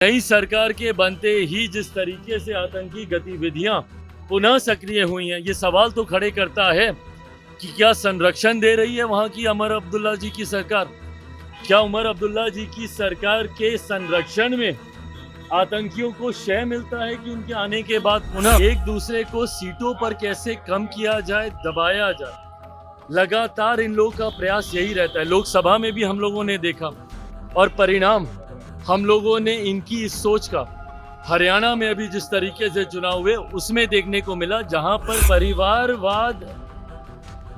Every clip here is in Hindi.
नई सरकार के बनते ही जिस तरीके से आतंकी गतिविधियां पुनः सक्रिय हुई हैं, ये सवाल तो खड़े करता है कि क्या संरक्षण दे रही है वहां की उमर अब्दुल्ला जी की सरकार। क्या उमर अब्दुल्ला जी की सरकार के संरक्षण में आतंकियों को शय मिलता है कि उनके आने के बाद पुनः एक दूसरे को सीटों पर कैसे कम किया जाए, दबाया जाए। लगातार इन लोगों का प्रयास यही रहता है। लोकसभा में भी हम लोगों ने देखा और परिणाम हम लोगों ने इनकी इस सोच का हरियाणा में अभी जिस तरीके से चुनाव हुए उसमें देखने को मिला, जहां पर परिवारवाद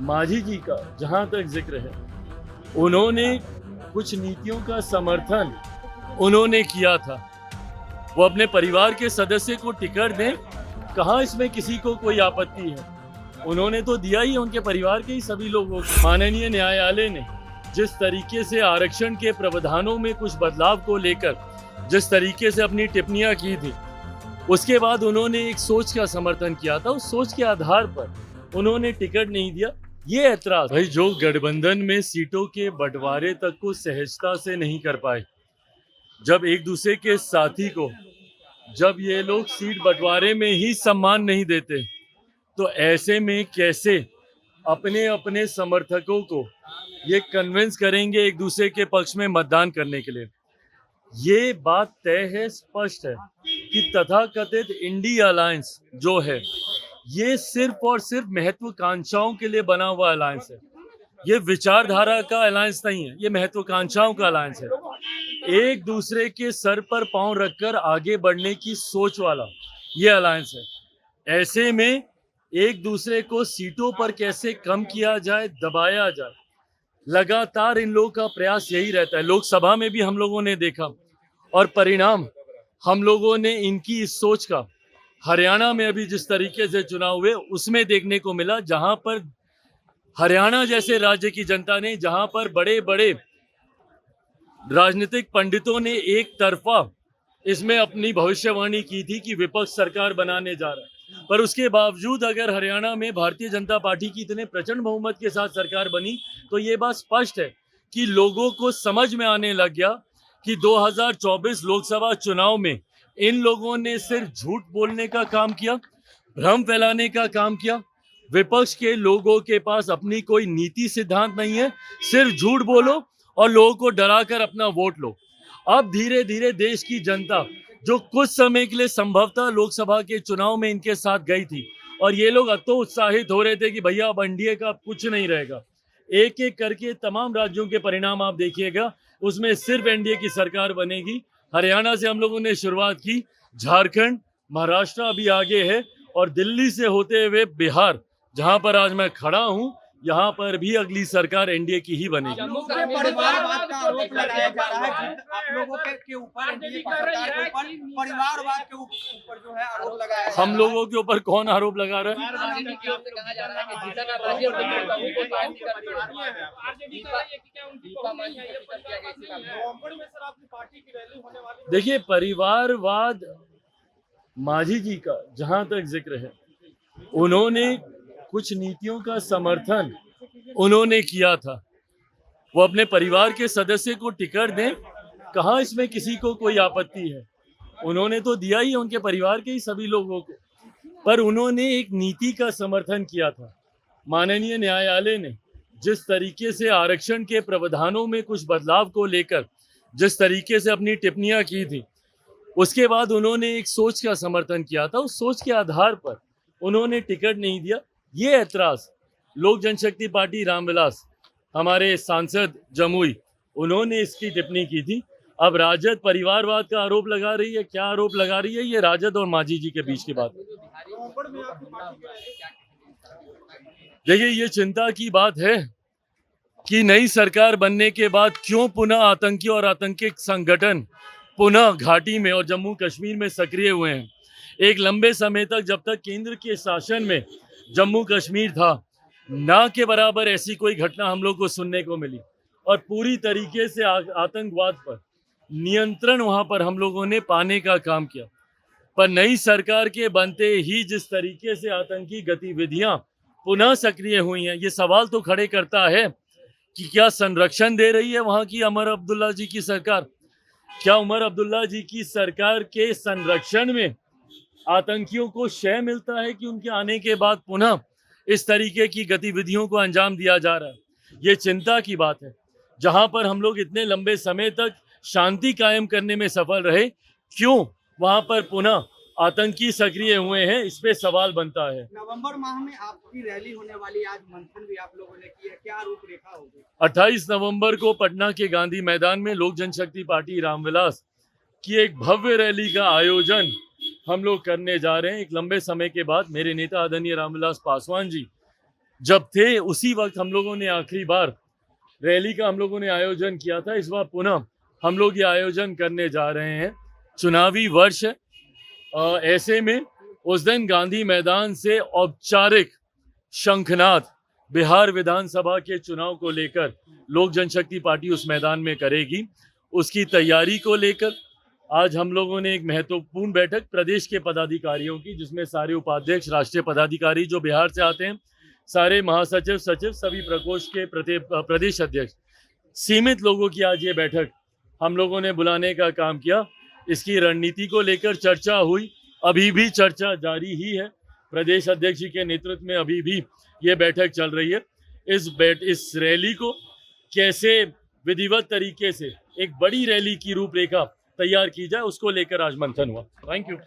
माझी जी का जहां तक जिक्र है, उन्होंने कुछ नीतियों का समर्थन उन्होंने किया था। वो अपने परिवार के सदस्य को टिकट दें, कहां इसमें किसी को कोई आपत्ति है। उन्होंने तो दिया ही, उनके परिवार के ही सभी लोगों को। माननीय न्यायालय ने जिस तरीके से आरक्षण के प्रावधानों में कुछ बदलाव को लेकर जिस तरीके से अपनी टिप्पणियां की थी, उसके बाद उन्होंने एक सोच का समर्थन किया था। उस सोच के आधार पर उन्होंने टिकट नहीं दिया। ये ऐतराज भाई, जो गठबंधन में सीटों के बंटवारे तक को सहजता से नहीं कर पाए, जब एक दूसरे के साथी को जब ये लोग सीट बंटवारे में ही सम्मान नहीं देते, तो ऐसे में कैसे अपने अपने समर्थकों को ये कन्विंस करेंगे एक दूसरे के पक्ष में मतदान करने के लिए। ये बात तय है, स्पष्ट है कि तथाकथित इंडिया अलायंस जो है, ये सिर्फ और सिर्फ महत्वाकांक्षाओं के लिए बना हुआ अलायंस है। ये विचारधारा का अलायंस नहीं है, ये महत्वाकांक्षाओं का अलायंस है। एक दूसरे के सर पर पांव रखकर आगे बढ़ने की सोच वाला ये अलायंस है। ऐसे में एक दूसरे को सीटों पर कैसे कम किया जाए, दबाया जाए, लगातार इन लोगों का प्रयास यही रहता है। लोकसभा में भी हम लोगों ने देखा और परिणाम हम लोगों ने इनकी इस सोच का हरियाणा में अभी जिस तरीके से चुनाव हुए उसमें देखने को मिला, जहां पर हरियाणा जैसे राज्य की जनता ने, जहां पर बड़े बड़े राजनीतिक पंडितों ने एक तरफा इसमें अपनी भविष्यवाणी की थी कि विपक्ष सरकार बनाने जा रहा है, पर उसके बावजूद अगर हरियाणा में भारतीय जनता पार्टी की इतने प्रचंड बहुमत के साथ सरकार बनी, तो ये बात स्पष्ट है कि लोगों को समझ में आने लग गया कि 2024 लोकसभा चुनाव में इन लोगों ने सिर्फ झूठ बोलने का काम किया, भ्रम फैलाने का काम किया। विपक्ष के लोगों के पास अपनी कोई नीति सिद्धांत नहीं है, सिर्फ झूठ बोलो और लोगों को डराकर अपना वोट लो। अब धीरे धीरे देश की जनता जो कुछ समय के लिए संभवतः लोकसभा के चुनाव में इनके साथ गई थी, और ये लोग अतो उत्साहित हो रहे थे कि भैया अब एनडीए का कुछ नहीं रहेगा, एक एक करके तमाम राज्यों के परिणाम आप देखिएगा, उसमें सिर्फ एनडीए की सरकार बनेगी। हरियाणा से हम लोगों ने शुरुआत की, झारखंड, महाराष्ट्र अभी आगे है, और दिल्ली से होते हुए बिहार, जहां पर आज मैं खड़ा हूं, यहाँ पर भी अगली सरकार एनडीए की ही बनेगी। परिवारवाद का आरोप लगाया जा रहा है आप लोगों के ऊपर, एनडीए की सरकार के ऊपर परिवारवाद के ऊपर जो है आरोप लगाया जा रहा है। हम लोगों के ऊपर कौन आरोप लगा रहा है? देखिए, परिवारवाद माझी जी का जहां तक जिक्र है, उन्होंने कुछ नीतियों का समर्थन उन्होंने किया था। वो अपने परिवार के सदस्य को टिकट दें, कहां इसमें किसी को कोई आपत्ति है। उन्होंने तो दिया ही, उनके परिवार के ही सभी लोगों को, पर उन्होंने एक नीति का समर्थन किया था। माननीय न्यायालय ने जिस तरीके से आरक्षण के प्रावधानों में कुछ बदलाव को लेकर जिस तरीके से अपनी टिप्पणियां की थी, उसके बाद उन्होंने एक सोच का समर्थन किया था। उस सोच के आधार पर उन्होंने टिकट नहीं दिया। ये ऐतराज लोक जनशक्ति पार्टी रामविलास, हमारे सांसद जमुई, उन्होंने इसकी टिप्पणी की थी। अब राजद परिवारवाद का आरोप लगा रही है। क्या आरोप लगा रही है? ये राजद और माझी जी के बीच की बात है। देखिए, ये चिंता की बात है कि नई सरकार बनने के बाद क्यों पुनः आतंकी और आतंकी संगठन पुनः घाटी में और जम्मू कश्मीर में सक्रिय हुए हैं। एक लंबे समय तक, जब तक केंद्र के शासन में जम्मू कश्मीर था, ना के बराबर ऐसी कोई घटना हम लोग को सुनने को मिली, और पूरी तरीके से आतंकवाद पर नियंत्रण वहां पर हम लोगों ने पाने का काम किया। पर नई सरकार के बनते ही जिस तरीके से आतंकी गतिविधियां पुनः सक्रिय हुई हैं, ये सवाल तो खड़े करता है कि क्या संरक्षण दे रही है वहां की उमर अब्दुल्ला जी की सरकार। क्या उमर अब्दुल्ला जी की सरकार के संरक्षण में आतंकियों को शय मिलता है कि उनके आने के बाद पुनः इस तरीके की गतिविधियों को अंजाम दिया जा रहा है? ये चिंता की बात है। जहां पर हम लोग इतने लंबे समय तक शांति कायम करने में सफल रहे, क्यों वहां पर पुनः आतंकी सक्रिय हुए हैं, इस पे सवाल बनता है। नवंबर माह में आपकी रैली होने वाली, आज मंथन भी आप लोगों ने की है, क्या रूपरेखा होगी? 28 नवंबर को पटना के गांधी मैदान में लोक जनशक्ति पार्टी रामविलास की एक भव्य रैली का आयोजन हम लोग करने जा रहे हैं। एक लंबे समय के बाद मेरे नेता आदरणीय रामविलास पासवान जी जब थे, उसी वक्त हम लोगों ने आखिरी बार रैली का हम लोगों ने आयोजन किया था। इस बार पुनः हम लोग ये आयोजन करने जा रहे हैं। चुनावी वर्ष है, ऐसे में उस दिन गांधी मैदान से औपचारिक शंखनाद बिहार विधानसभा के चुनाव को लेकर लोक जनशक्ति पार्टी उस मैदान में करेगी। उसकी तैयारी को लेकर आज हम लोगों ने एक महत्वपूर्ण बैठक प्रदेश के पदाधिकारियों की, जिसमें सारे उपाध्यक्ष, राष्ट्रीय पदाधिकारी जो बिहार से आते हैं, सारे महासचिव, सचिव, सभी प्रकोष्ठ के प्रदेश अध्यक्ष, सीमित लोगों की आज ये बैठक हम लोगों ने बुलाने का काम किया। इसकी रणनीति को लेकर चर्चा हुई, अभी भी चर्चा जारी ही है। प्रदेश अध्यक्ष जी के नेतृत्व में अभी भी ये बैठक चल रही है। इस रैली को कैसे विधिवत तरीके से एक बड़ी रैली की रूपरेखा तैयार की जाए, उसको लेकर आज मंथन हुआ। Thank you.